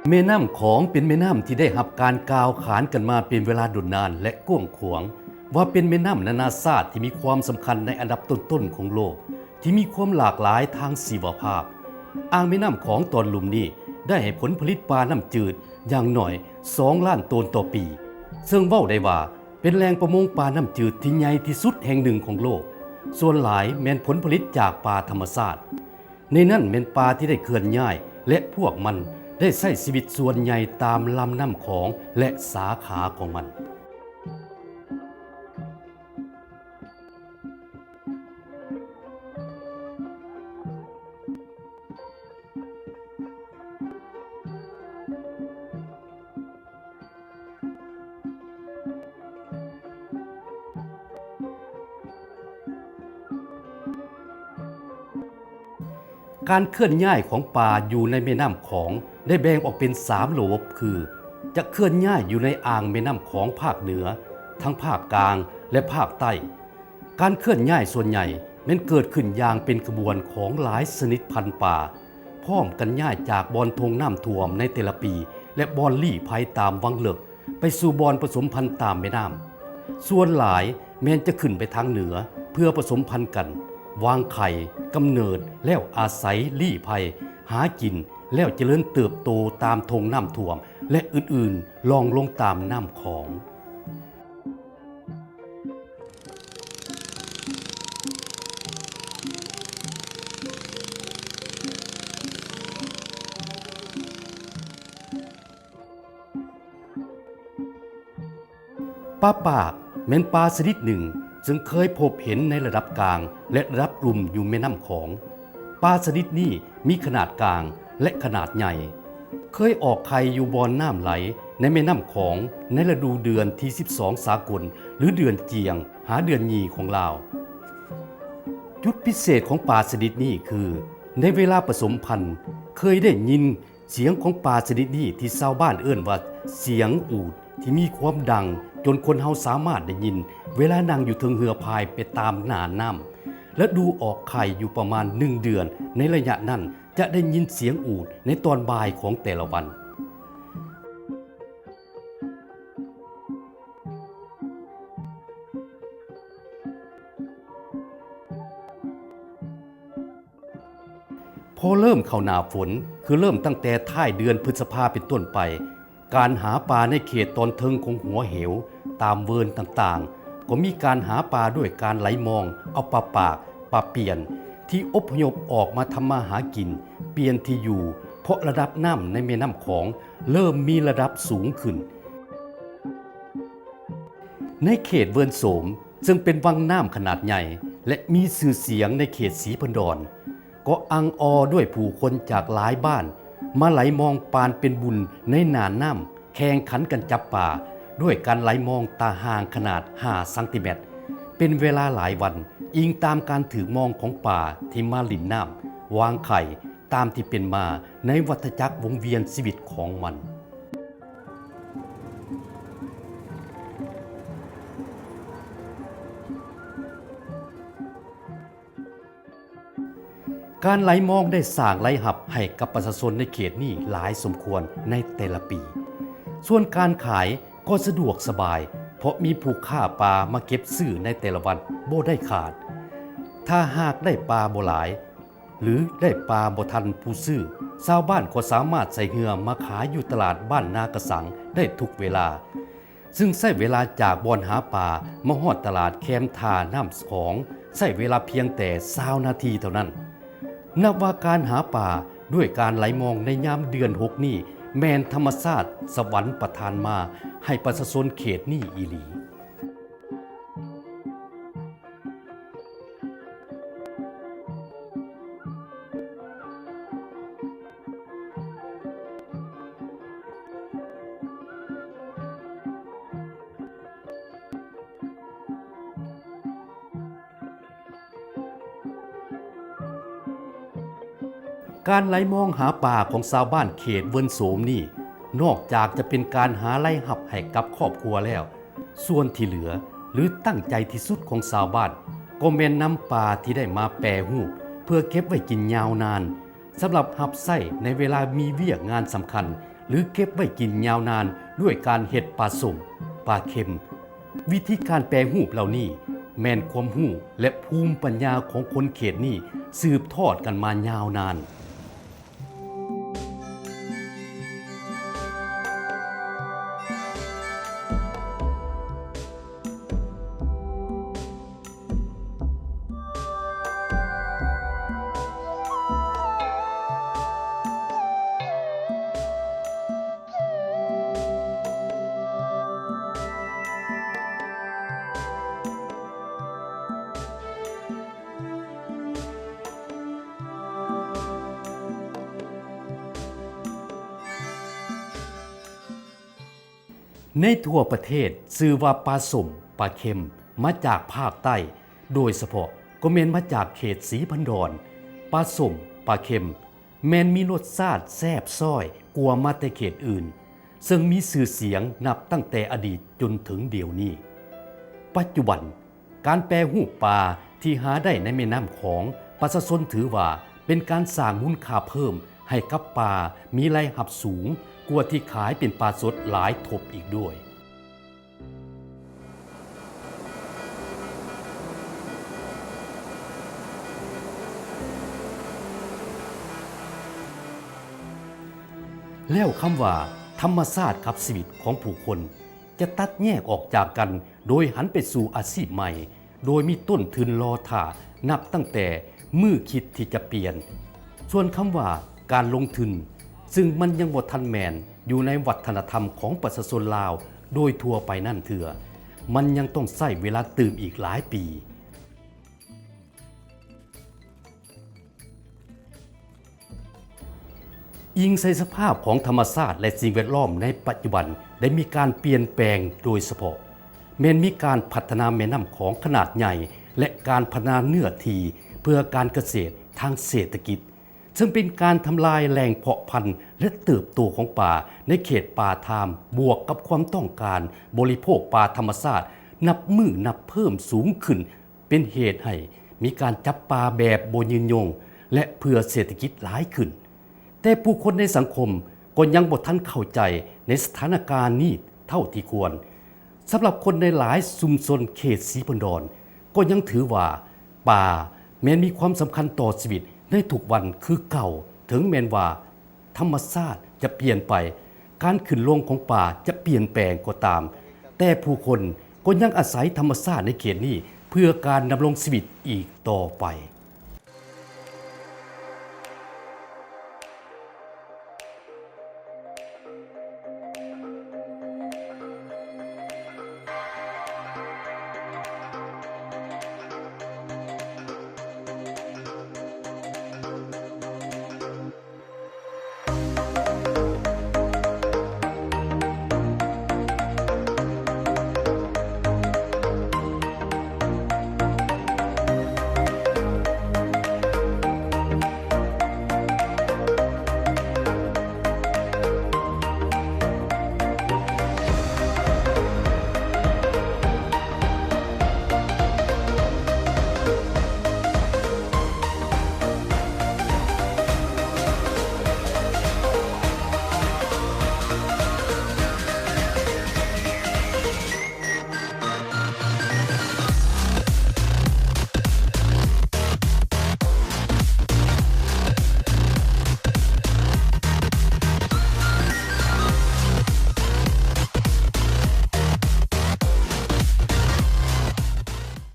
แม่น้ำของเป็นแม่น้ำที่ได้รับการกล่าวขานกันมาเป็นเวลาดุนนานและกว้างขวางว่าเป็นแม่น้ำนานาชาติที่มีความสำคัญในอันดับต้นๆของโลกที่มีความหลากหลายทางชีวภาพอ่างแม่น้ำของตอนลุ่มนี้ได้ให้ผลผลิตปลาน้ำจืดอย่างน้อย2 ล้านตนต่อปีซึ่งเว้าได้ว่าเป็นแหล่งประมงปลาน้ำจืดที่ใหญ่ที่สุดแห่งหนึ่งของโลกส่วนหลายแม่นผลผลิตจากปลาธรรมชาติในนั้นแม่นปลาที่ได้เคลื่อนย้ายและพวกมันได้ใช้ชีวิตส่วนใหญ่ตามลำน้ำของและสาขาของมันการเคลื่อนย้ายของปลาอยู่ในแม่น้ำของได้แบ่งออกเป็น3ระบบคือจะเคลื่อนย้ายอยู่ในอ่างแม่น้ำของภาคเหนือทั้งภาคกลางและภาคใต้การเคลื่อนย้ายส่วนใหญ่มันเกิดขึ้นอย่างเป็นขบวนของหลายชนิดพันธุ์ปลาพร้อมกันย้ายจากบอนทงน้ำท่วมในแต่ละปีและบอนลี้ภัยตามวังเลิกไปสู่บอนผสมพันธุ์ตามแม่น้ำส่วนหลายแม้นจะขึ้นไปทางเหนือเพื่อผสมพันธุ์กันวางไข่กำเนิดแล้วอาศัยลี้ภัยหากินแล้วเจริญเติบโตตามทงน้ำท่วมและอื่นๆลองลงตามน้ำของปลาปากแม่นปลาชนิดหนึ่งซึ่งเคยพบเห็นในระดับกลางและระดับลุ่มอยู่แม่น้ำของปลาชนิดนี้มีขนาดกลางและขนาดใหญ่เคยออกไข่อยู่บอนน้ำไหลในแม่น้ำของในฤดูเดือนที่12สากลหรือเดือนเจียงหาเดือนยีของลาวจุดพิเศษของปลาชนิดนี้คือในเวลาผสมพันธุ์เคยได้ยินเสียงของปลาชนิดนี้ที่ชาวบ้านเอิ้นว่าเสียงอูฐที่มีความดังจนคนเฮาสามารถได้ยินเวลานั่งอยู่เทิงเรือพายไปตามหน้าน้ำและดูออกไข่อยู่ประมาณ1 เดือนในระยะนั้นจะได้ยินเสียงอูฐในตอนบ่ายของแต่ละวันพอเริ่มเข้าหน้าฝนคือเริ่มตั้งแต่ท้ายเดือนพฤษภาเป็นต้นไปการหาปลาในเขตตอนเทิงของหัวเหวตามเวิร์นต่างๆก็มีการหาปลาด้วยการไหลมองเอาปลาปากปลาเปียนที่อพยพออกมาทำมาหากินเปลี่ยนที่อยู่เพราะระดับน้ำในแม่น้ำของเริ่มมีระดับสูงขึ้นในเขตเวิร์นโสมซึ่งเป็นวังน้ำขนาดใหญ่และมีชื่อเสียงในเขตศรีพันดรก็อังออด้วยผู้คนจากหลายบ้านมาไหลมองปานเป็นบุญในหน้าน้ำแข่งขันกันจับปลาด้วยการไหลมองตาห่างขนาด5 เซนติเมตรเป็นเวลาหลายวันอิงตามการถือมองของปลาที่มาลิ่นน้ำวางไข่ตามที่เป็นมาในวัฏจักรวงเวียนชีวิตของมันการไหลมองได้สร้างไหลหับให้กับประชาชนในเขตนี้หลายสมควรในแต่ละปีส่วนการขายก็สะดวกสบายเพราะมีผู้ค้าปลามาเก็บซื้อในแต่ละวันบ่ได้ขาดถ้าหากได้ปลาบ่หลายหรือได้ปลาบ่ทันผู้ซื้อชาวบ้านก็สามารถใส่เหือมาขายอยู่ตลาดบ้านนากระสังได้ทุกเวลาซึ่งใช้เวลาจากบ่อนหาปลามาฮอดตลาดแคมทาน้ำของใช้เวลาเพียงแต่20 นาทีเท่านั้นนับว่าการหาป่าด้วยการไหลมองในยามเดือน6นี้แมนธรรมชาติสวรรค์ประทานมาให้ประชาชนเขตนี้อีหลีการไหลมองหาป่าของชาวบ้านเขตเวิร์นโสมนี่นอกจากจะเป็นการหาไล่หับให้กับครอบครัวแล้วส่วนที่เหลือหรือตั้งใจที่สุดของชาวบ้านก็แม่นนำปลาที่ได้มาแปรรูปเพื่อเก็บไว้กินยาวนานสำหรับหับไส้ในเวลามีเวียกงานสำคัญ รือเก็บไว้กินยาวนานด้วยการเฮ็ดปลาส้มปลาเค็มวิธีการแปรรูปเหล่านี้แม่นความรู้และภูมิปัญญาของคนเขตนี้สืบทอดกันมายาวนานในทั่วประเทศชื่อว่าปลาส้มปลาเค็มมาจากภาคใต้โดยเฉพาะก็แม่นมาจากเขตศรีพันดรปลาส้มปลาเค็มแม่นมีรสชาติแซ่บซ้อยกว่ามาแต่เขตอื่นซึ่งมีชื่อเสียงนับตั้งแต่อดีตจนถึงเดี๋ยวนี้ปัจจุบันการแปรรูปปลาที่หาได้ในแม่น้ำของประชาชนถือว่าเป็นการสร้างมูลค่าเพิ่มให้กับปลามีรายรับสูงกว่าที่ขายเป็นปลาสดหลายทบอีกด้วย แล้วคำว่าธรรมชาติกับชีวิตของผู้คนจะตัดแยกออกจากกันโดยหันไปสู่อาชีพใหม่โดยมีต้นทุนรอท่านับตั้งแต่มือคิดที่จะเปลี่ยนส่วนคำว่าการลงทุนซึ่งมันยังบ่ทันแมนอยู่ในวัฒนธรรมของประชาชนลาวโดยทั่วไปนั่นเถื่อมันยังต้องใช้เวลาตื่มอีกหลายปีอิงใส่สภาพของธรรมชาติและสิ่งแวดล้อมในปัจจุบันได้มีการเปลี่ยนแปลงโดยเฉพาะแม้นมีการพัฒนาแม่น้ำของขนาดใหญ่และการพัฒนาเนื้อที่เพื่อการเกษตรทางเศรษฐกิจซึ่งเป็นการทำลายแหล่งเพาะพันธุ์และเติบโตของป่าในเขตป่าทามบวกกับความต้องการบริโภคป่าธรรมชาตินับมือนับเพิ่มสูงขึ้นเป็นเหตุให้มีการจับปลาแบบบ่ยืนยงและเพื่อเศรษฐกิจหลายขึ้นแต่ผู้คนในสังคมก็ยังบ่ทันเข้าใจในสถานการณ์นี้เท่าที่ควรสำหรับคนในหลายชุมชนเขตศรีพันดรก็ยังถือว่าป่าแม้นมีความสำคัญต่อชีวิตในทุกวันคือเก่าถึงแม้นว่าธรรมชาติจะเปลี่ยนไปการขึ้นลงของป่าจะเปลี่ยนแปลงก็ตามแต่ผู้คนก็ยังอาศัยธรรมชาติในเขตนี้เพื่อการดำรงชีวิตอีกต่อไป